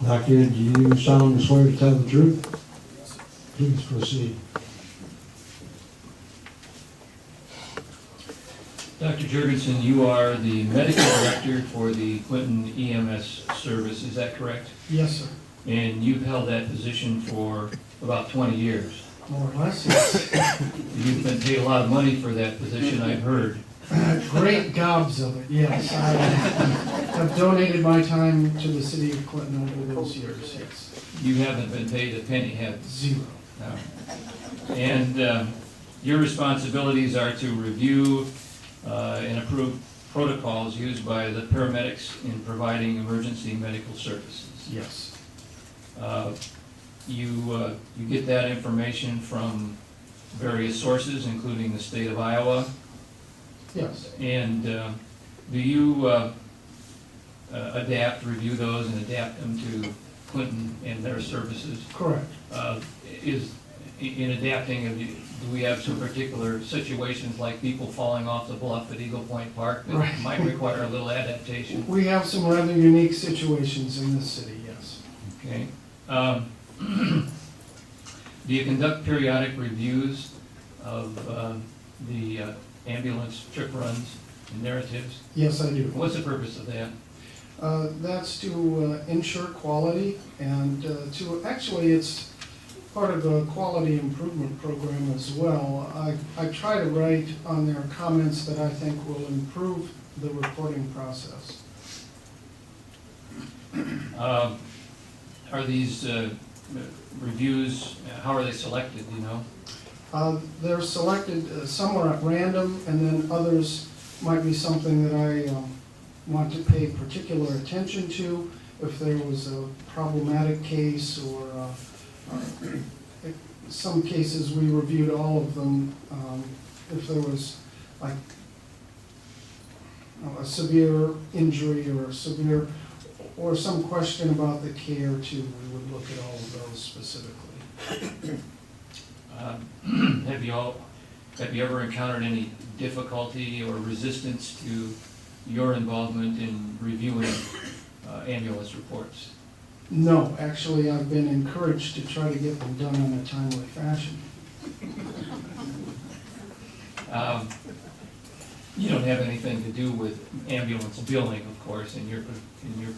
Doctor, do you solemnly swear to tell the truth? Please proceed. Dr. Jurgensen, you are the medical director for the Clinton EMS service, is that correct? Yes, sir. And you've held that position for about 20 years. More or less, yes. You've been paid a lot of money for that position, I've heard. Great gobs of it, yes. I have donated my time to the city of Clinton over those years, yes. You haven't been paid a penny, have you? Zero. No. And your responsibilities are to review and approve protocols used by the paramedics in providing emergency medical services. Yes. You get that information from various sources, including the state of Iowa. Yes. And do you review those and adapt them to Clinton and their services? Correct. In adapting, do we have some particular situations like people falling off the bluff at Eagle Point Park that Right. might require a little adaptation? We have some rather unique situations in this city, yes. Okay. Do you conduct periodic reviews of the ambulance trip runs and narratives? Yes, I do. What's the purpose of that? That's to ensure quality and actually it's part of the quality improvement program as well. I try to write on their comments that I think will improve the reporting process. Are these reviews, how are they selected, do you know? They're selected somewhat at random, and then others might be something that I want to pay particular attention to. If there was a problematic case or some cases we reviewed all of them. If there was like a severe injury or some question about the care too, we would look at all of those specifically. Have you ever encountered any difficulty or resistance to your involvement in reviewing ambulance reports? No, actually, I've been encouraged to try to get them done in a timely fashion. You don't have anything to do with ambulance billing, of course, in your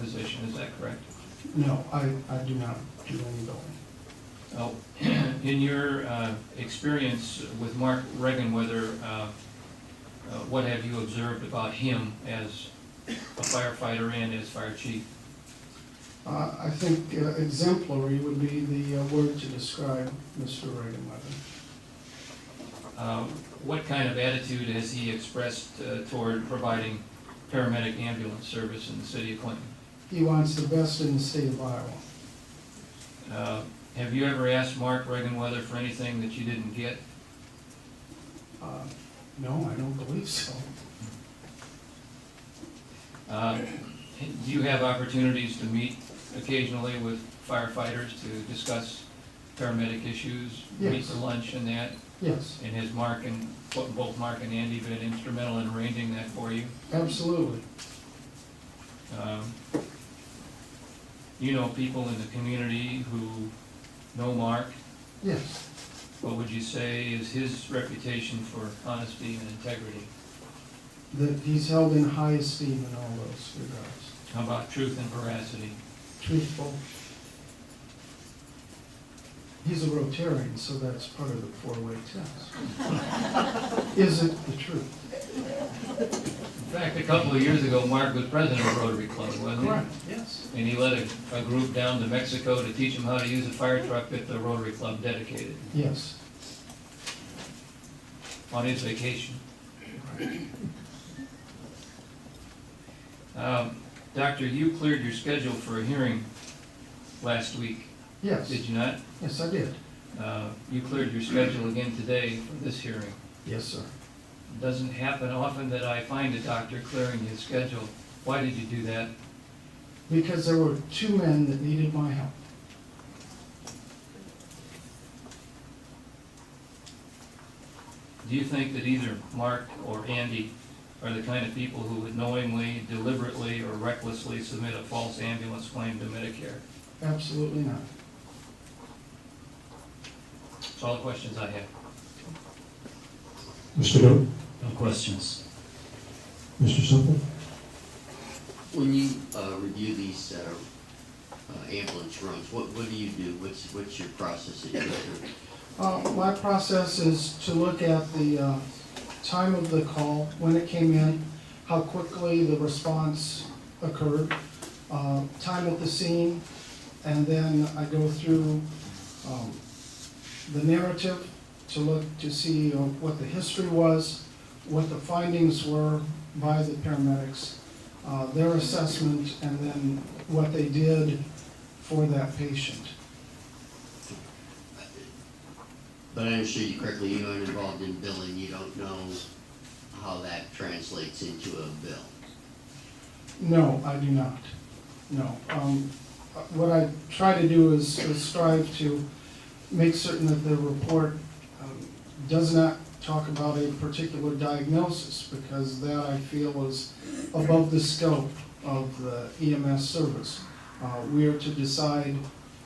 position, is that correct? No, I do not do any billing. Oh, in your experience with Mark Regenweather, what have you observed about him as a firefighter and as fire chief? I think exemplary would be the word to describe Mr. Regenweather. What kind of attitude has he expressed toward providing paramedic ambulance service in the city of Clinton? He wants the best in the state of Iowa. Have you ever asked Mark Regenweather for anything that you didn't get? No, I don't believe so. Do you have opportunities to meet occasionally with firefighters to discuss paramedic issues, meet Yes. for lunch and that? Yes, And has both Mark and Andy been instrumental in arranging that for you? absolutely. You know people in the community who know Mark. Yes. What would you say is his reputation for honesty and integrity? That he's held in high esteem in all those regards. How about truth and veracity? Truthful. He's a Rotarian, so that's part of the four-way test. Is it the truth? In fact, a couple of years ago, Mark was president of Rotary Club, wasn't he? Correct, yes. And he led a group down to Mexico to teach them how to use a fire truck that the Rotary Club dedicated Yes. on his vacation. Doctor, you cleared your schedule for a hearing last week, Yes. did you not? Yes, I did. You cleared your schedule again today for this hearing. Yes, sir. It doesn't happen often that I find a doctor clearing his schedule. Why did you do that? Because there were two men that needed my help. Do you think that either Mark or Andy are the kind of people who would knowingly, deliberately, or recklessly submit a false ambulance claim to Medicare? absolutely not. That's all the questions I have. Mr. Goode? No questions. Mr. Semple? When you review these ambulance runs, what do you do? What's your process that you go through? My process is to look at the time of the call, when it came in, how quickly the response occurred, time at the scene, and then I go through the narrative to look to see what the history was, what the findings were by the paramedics, their assessment, and then what they did for that patient. But I understood you correctly, you aren't involved in billing, you don't know how that translates into a bill. No, I do not. No. What I try to do is strive to make certain that the report does not talk about a particular diagnosis, because that I feel is above the scope of the EMS service. We are to decide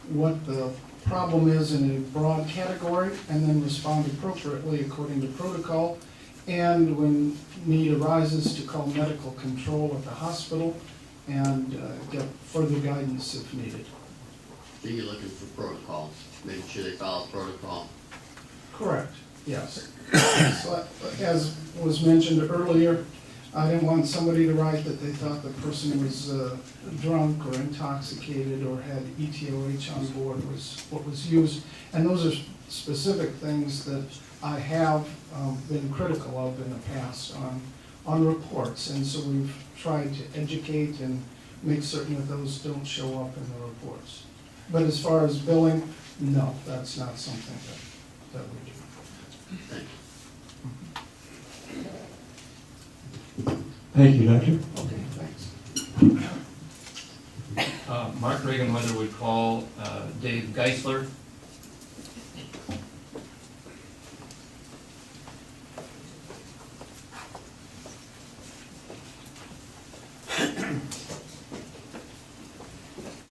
what the problem is in a broad category and then respond appropriately according to protocol, and when need arises, to call medical control at the hospital and get further guidance if needed. So you're looking for protocol, making sure they follow protocol. Correct, yes. So, as was mentioned earlier, I didn't want somebody to write that they thought the person was drunk or intoxicated or had ETOH on board was what was used. And those are specific things that I have been critical of in the past on reports. And so we've tried to educate and make certain that those don't show up in the reports. But as far as billing, no, that's not something that we do. Thank you. Thank you, Doctor. Okay, thanks. Mark Reagan, whether would call Dave Geisler